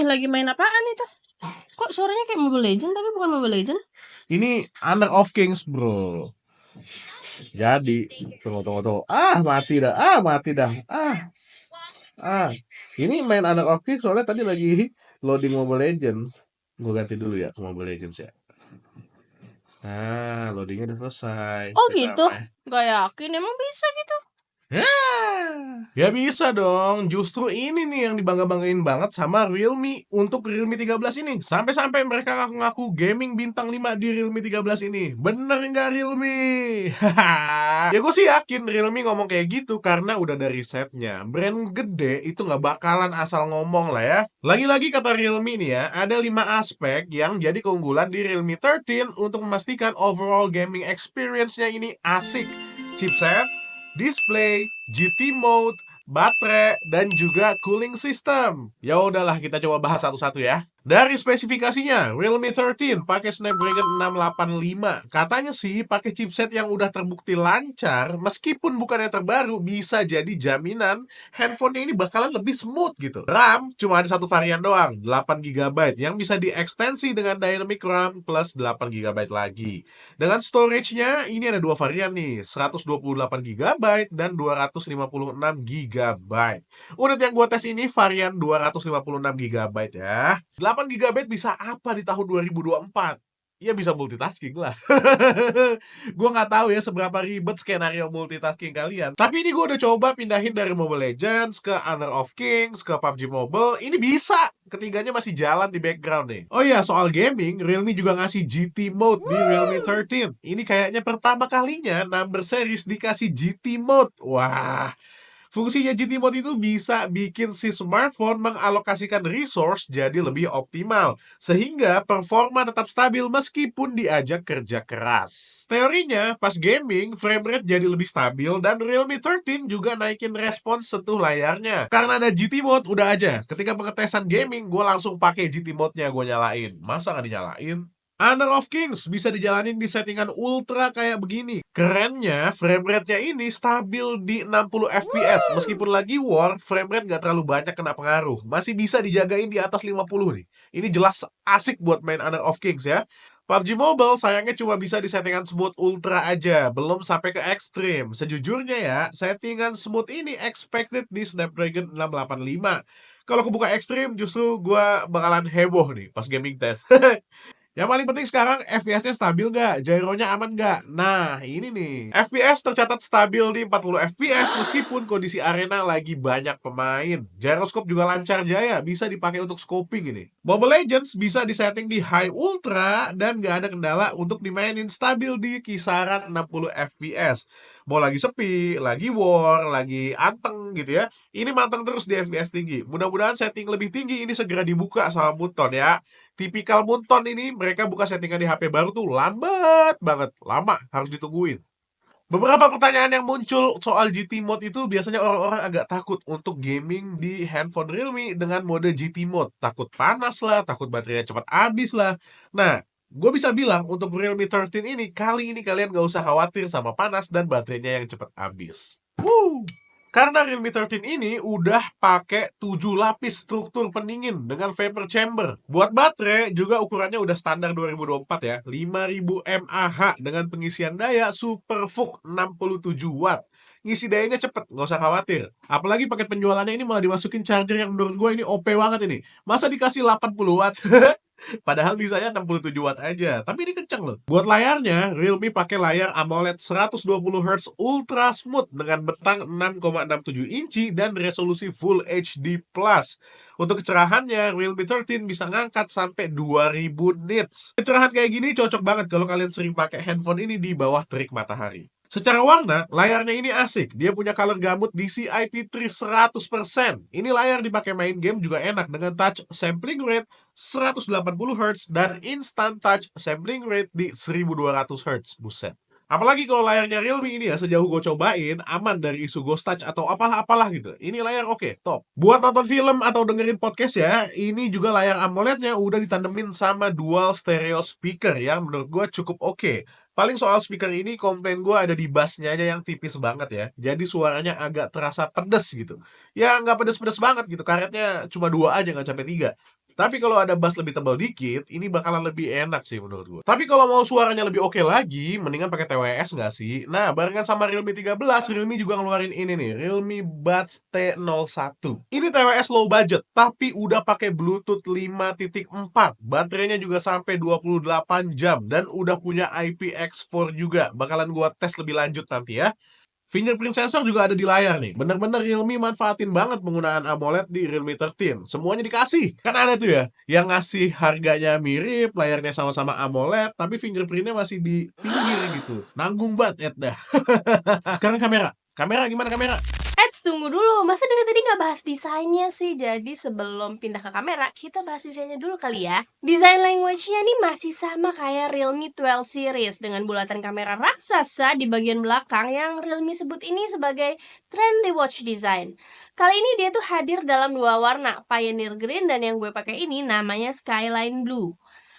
lagi main apaan itu? Kok suaranya kayak Mobile Legends tapi bukan Mobile Legends? Ini Honor of Kings, bro. Jadi, tunggu. Mati dah. Ini main Honor of Kings soalnya tadi lagi loading Mobile Legends. Gue ganti dulu ya ke Mobile Legends ya. Nah, loadingnya udah selesai. Oh Udah gitu? damai. Gak yakin emang bisa gitu? Ya bisa dong. Justru ini nih yang dibangga-banggain banget sama Realme untuk Realme 13 ini. Sampai-sampai mereka ngaku-ngaku gaming bintang 5 di Realme 13 ini. Bener nggak Realme? Ya gue sih yakin Realme ngomong kayak gitu karena udah ada risetnya. Brand gede itu nggak bakalan asal ngomong lah ya. Lagi-lagi kata Realme nih ya, ada 5 aspek yang jadi keunggulan di Realme 13 untuk memastikan overall gaming experience-nya ini asik. Chipset, display, GT mode, baterai, dan juga cooling system. Ya udahlah, kita coba bahas satu-satu ya. Dari spesifikasinya, Realme 13 pakai Snapdragon 685. Katanya sih pakai chipset yang udah terbukti lancar, meskipun bukan yang terbaru, bisa jadi jaminan handphonenya ini bakalan lebih smooth gitu. RAM cuma ada satu varian doang, 8 GB, yang bisa diekstensi dengan Dynamic RAM plus 8 GB lagi. Dengan storage-nya, ini ada dua varian nih, 128 GB dan 256 GB. Unit yang gue tes ini varian 256 GB ya. 8 GB bisa apa di tahun 2024? Ya bisa multitasking lah. Gue nggak tahu ya seberapa ribet skenario multitasking kalian. Tapi ini gue udah coba pindahin dari Mobile Legends ke Honor of Kings ke PUBG Mobile. Ini bisa. Ketiganya masih jalan di background nih. Oh iya, soal gaming, Realme juga ngasih GT Mode di Realme 13. Ini kayaknya pertama kalinya number series dikasih GT Mode. Wah, fungsinya GT Mode itu bisa bikin si smartphone mengalokasikan resource jadi lebih optimal, sehingga performa tetap stabil meskipun diajak kerja keras. Teorinya, pas gaming, frame rate jadi lebih stabil dan Realme 13 juga naikin respons sentuh layarnya. Karena ada GT Mode, udah aja. Ketika pengetesan gaming, gue langsung pakai GT Mode-nya gue nyalain. Masa nggak dinyalain? Honor of Kings bisa dijalanin di settingan ultra kayak begini. Kerennya, frame rate-nya ini stabil di 60 fps. Meskipun lagi war, frame rate nggak terlalu banyak kena pengaruh. Masih bisa dijagain di atas 50 nih. Ini jelas asik buat main Honor of Kings ya. PUBG Mobile sayangnya cuma bisa di settingan smooth ultra aja, belum sampai ke ekstrim. Sejujurnya ya, settingan smooth ini expected di Snapdragon 685. Kalau kebuka ekstrim, justru gue bakalan heboh nih pas gaming test. Yang paling penting sekarang FPS-nya stabil nggak? Gyro-nya aman nggak? Nah, ini nih. FPS tercatat stabil di 40 FPS meskipun kondisi arena lagi banyak pemain. Gyroscope juga lancar jaya, bisa dipakai untuk scoping ini. Mobile Legends bisa disetting di high ultra dan nggak ada kendala untuk dimainin stabil di kisaran 60 FPS. Mau lagi sepi, lagi war, lagi anteng gitu ya. Ini manteng terus di FPS tinggi. Mudah-mudahan setting lebih tinggi ini segera dibuka sama Muton ya. Tipikal Munton ini mereka buka settingan di HP baru tuh lambat banget, lama harus ditungguin. Beberapa pertanyaan yang muncul soal GT Mode itu biasanya orang-orang agak takut untuk gaming di handphone Realme dengan mode GT Mode. Takut panas lah, takut baterainya cepat habis lah. Nah, gue bisa bilang untuk Realme 13 ini, kali ini kalian gak usah khawatir sama panas dan baterainya yang cepat habis. Woo! Karena Realme 13 ini udah pakai 7 lapis struktur pendingin dengan vapor chamber. Buat baterai juga ukurannya udah standar 2024 ya, 5000 mAh dengan pengisian daya Super VOOC 67 watt. Ngisi dayanya cepet, nggak usah khawatir. Apalagi paket penjualannya ini malah dimasukin charger yang menurut gue ini OP banget ini. Masa dikasih 80 watt? Padahal bisanya 67 watt aja. Tapi ini kenceng loh. Buat layarnya, Realme pakai layar AMOLED 120 Hz Ultra Smooth dengan bentang 6,67 inci dan resolusi Full HD+. Untuk kecerahannya, Realme 13 bisa ngangkat sampai 2000 nits. Kecerahan kayak gini cocok banget kalau kalian sering pakai handphone ini di bawah terik matahari. Secara warna, layarnya ini asik. Dia punya color gamut DCI-P3 100%. Ini layar dipakai main game juga enak dengan touch sampling rate 180 Hz dan instant touch sampling rate di 1200 Hz. Buset. Apalagi kalau layarnya Realme ini ya, sejauh gue cobain, aman dari isu ghost touch atau apalah-apalah gitu. Ini layar oke, top. Buat nonton film atau dengerin podcast ya, ini juga layar AMOLED-nya udah ditandemin sama dual stereo speaker yang menurut gue cukup oke. Paling soal speaker ini, komplain gue ada di bassnya aja yang tipis banget ya. Jadi suaranya agak terasa pedes gitu. Ya nggak pedes-pedes banget gitu, karetnya cuma 2 aja, nggak sampai 3. Tapi kalau ada bass lebih tebal dikit, ini bakalan lebih enak sih menurut gue. Tapi kalau mau suaranya lebih oke lagi, mendingan pakai TWS nggak sih? Nah, barengan sama Realme 13, Realme juga ngeluarin ini nih, Realme Buds T01. Ini TWS low budget, tapi udah pakai Bluetooth 5.4. Baterainya juga sampai 28 jam dan udah punya IPX4 juga. Bakalan gua tes lebih lanjut nanti ya. Fingerprint sensor juga ada di layar nih. Bener-bener Realme manfaatin banget penggunaan AMOLED di Realme 13. Semuanya dikasih. Kan ada tuh ya, yang ngasih harganya mirip, layarnya sama-sama AMOLED, tapi fingerprintnya masih di pinggir gitu. Nanggung banget, dah. Sekarang kamera. Kamera gimana kamera? Tunggu dulu, masa dari tadi nggak bahas desainnya sih? Jadi sebelum pindah ke kamera, kita bahas desainnya dulu kali ya. Desain language-nya nih masih sama kayak Realme 12 series dengan bulatan kamera raksasa di bagian belakang yang Realme sebut ini sebagai trendy watch design. Kali ini dia tuh hadir dalam dua warna, Pioneer Green dan yang gue pakai ini namanya Skyline Blue.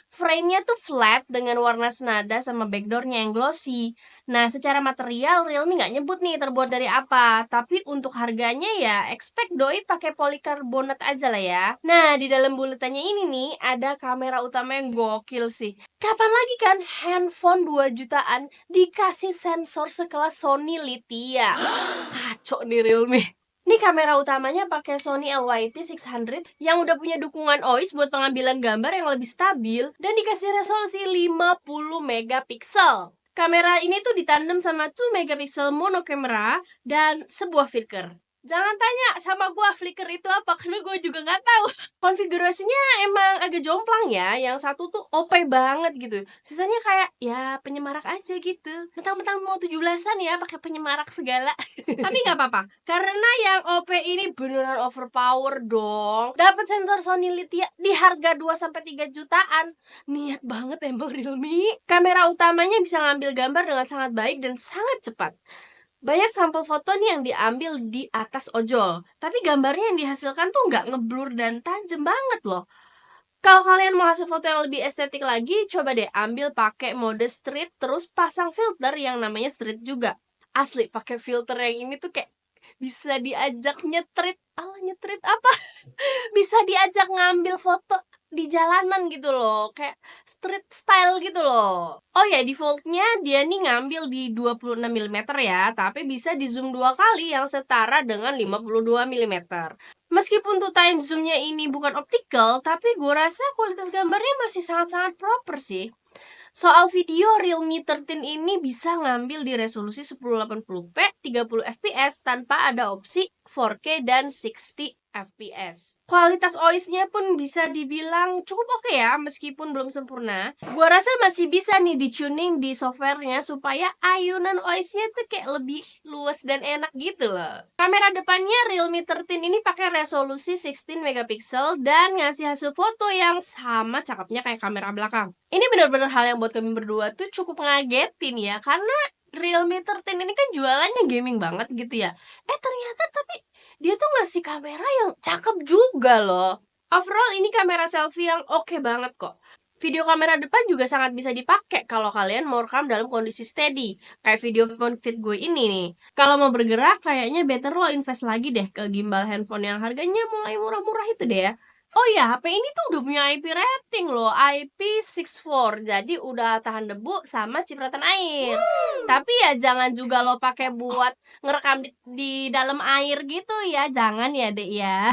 Frame-nya tuh flat dengan warna senada sama backdoor-nya yang glossy. Nah, secara material Realme nggak nyebut nih terbuat dari apa, tapi untuk harganya ya expect doi pakai polikarbonat aja lah ya. Nah, di dalam buletannya ini nih ada kamera utama yang gokil sih. Kapan lagi kan handphone 2 jutaan dikasih sensor sekelas Sony Lithia? Kacau nih Realme. Ini kamera utamanya pakai Sony LYT600 yang udah punya dukungan OIS buat pengambilan gambar yang lebih stabil dan dikasih resolusi 50 megapiksel. Kamera ini tuh ditandem sama 2 megapiksel mono kamera dan sebuah flicker. Jangan tanya sama gua flicker itu apa, karena gua juga nggak tahu. Konfigurasinya emang agak jomplang ya, yang satu tuh OP banget gitu. Sisanya kayak ya penyemarak aja gitu. Mentang-mentang mau 17-an ya pakai penyemarak segala. Tapi nggak apa-apa, karena yang OP ini beneran overpower dong. Dapat sensor Sony Lithia di harga 2-3 jutaan. Niat banget emang Realme. Kamera utamanya bisa ngambil gambar dengan sangat baik dan sangat cepat. Banyak sampel foto nih yang diambil di atas ojol, tapi gambarnya yang dihasilkan tuh nggak ngeblur dan tajam banget loh. Kalau kalian mau hasil foto yang lebih estetik lagi, coba deh ambil pakai mode street terus pasang filter yang namanya street juga. Asli pakai filter yang ini tuh kayak bisa diajak nyetrit. Alah, nyetrit apa? Bisa diajak ngambil foto di jalanan gitu loh, kayak street style gitu loh. Oh ya, defaultnya dia nih ngambil di 26 mm ya, tapi bisa di zoom 2 kali yang setara dengan 52 mm. Meskipun tuh time zoomnya ini bukan optical, tapi gue rasa kualitas gambarnya masih sangat-sangat proper sih. Soal video, Realme 13 ini bisa ngambil di resolusi 1080p 30 fps tanpa ada opsi 4K dan 60 fps. Kualitas OIS-nya pun bisa dibilang cukup oke ya, meskipun belum sempurna. Gua rasa masih bisa nih di-tuning di softwarenya supaya ayunan OIS-nya tuh kayak lebih luas dan enak gitu loh. Kamera depannya Realme 13 ini pakai resolusi 16 megapiksel dan ngasih hasil foto yang sama cakepnya kayak kamera belakang. Ini benar-benar hal yang buat kami berdua tuh cukup ngagetin ya, karena Realme 13 ini kan jualannya gaming banget gitu ya. Ternyata tapi dia tuh ngasih kamera yang cakep juga loh. Overall ini kamera selfie yang oke banget kok. Video kamera depan juga sangat bisa dipakai kalau kalian mau rekam dalam kondisi steady, kayak video phone fit gue ini nih. Kalau mau bergerak, kayaknya better lo invest lagi deh ke gimbal handphone yang harganya mulai murah-murah itu deh ya. Oh ya, HP ini tuh udah punya IP rating loh, IP64. Jadi udah tahan debu sama cipratan air. Tapi ya jangan juga lo pakai buat ngerekam di dalam air gitu ya. Jangan ya, Dek ya.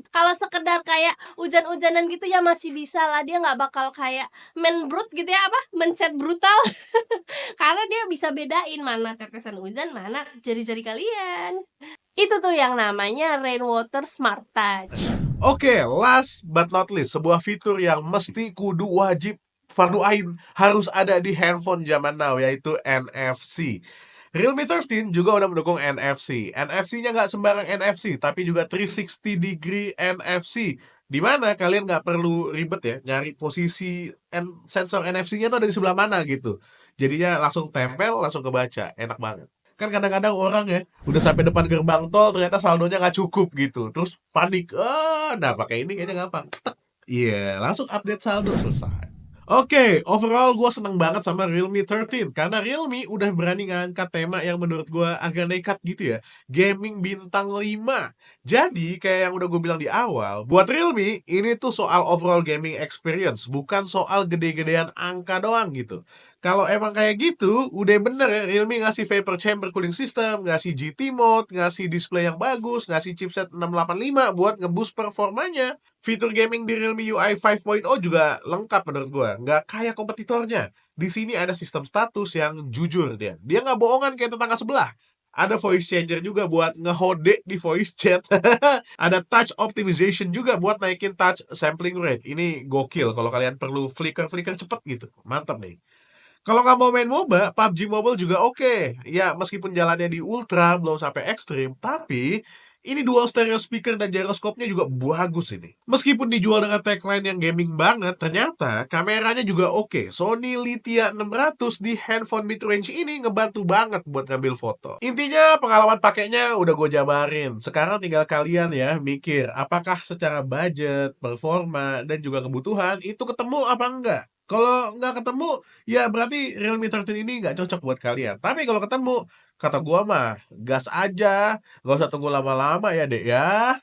Kalau sekedar kayak hujan-hujanan gitu ya masih bisa lah, dia nggak bakal kayak main brute gitu ya, apa? Mencet brutal. Karena dia bisa bedain mana tetesan hujan, mana jari-jari kalian. Itu tuh yang namanya Rainwater Smart Touch. Oke, last but not least, sebuah fitur yang mesti kudu wajib fardu ain harus ada di handphone zaman now, yaitu NFC. Realme 13 juga udah mendukung NFC. NFC-nya nggak sembarang NFC, tapi juga 360 degree NFC. Dimana kalian nggak perlu ribet ya, nyari posisi sensor NFC-nya tuh ada di sebelah mana gitu. Jadinya langsung tempel, langsung kebaca, enak banget. Kan kadang-kadang orang ya udah sampai depan gerbang tol ternyata saldonya nggak cukup gitu, terus panik. Nah pakai ini kayaknya gampang. Tek. Iya, langsung update saldo, selesai. Oke, overall gue seneng banget sama Realme 13 karena Realme udah berani ngangkat tema yang menurut gue agak nekat gitu ya. Gaming bintang 5. Jadi kayak yang udah gue bilang di awal, buat Realme ini tuh soal overall gaming experience, bukan soal gede-gedean angka doang gitu. Kalau emang kayak gitu, udah bener ya Realme ngasih vapor chamber cooling system, ngasih GT mode, ngasih display yang bagus, ngasih chipset 685 buat ngeboost performanya. Fitur gaming di Realme UI 5.0 juga lengkap menurut gua, nggak kayak kompetitornya. Di sini ada sistem status yang jujur dia. Dia nggak bohongan kayak tetangga sebelah. Ada voice changer juga buat ngehode di voice chat. Ada touch optimization juga buat naikin touch sampling rate. Ini gokil kalau kalian perlu flicker-flicker cepet gitu. Mantap nih. Kalau nggak mau main MOBA, PUBG Mobile juga oke. Ya, meskipun jalannya di ultra, belum sampai ekstrim, tapi ini dual stereo speaker dan gyroscope-nya juga bagus ini. Meskipun dijual dengan tagline yang gaming banget, ternyata kameranya juga oke. Sony Lithia 600 di handphone mid-range ini ngebantu banget buat ngambil foto. Intinya pengalaman pakainya udah gue jabarin. Sekarang tinggal kalian ya mikir, apakah secara budget, performa, dan juga kebutuhan itu ketemu apa enggak? Kalau nggak ketemu, ya berarti Realme 13 ini nggak cocok buat kalian. Tapi kalau ketemu, kata gua mah gas aja, nggak usah tunggu lama-lama ya dek ya.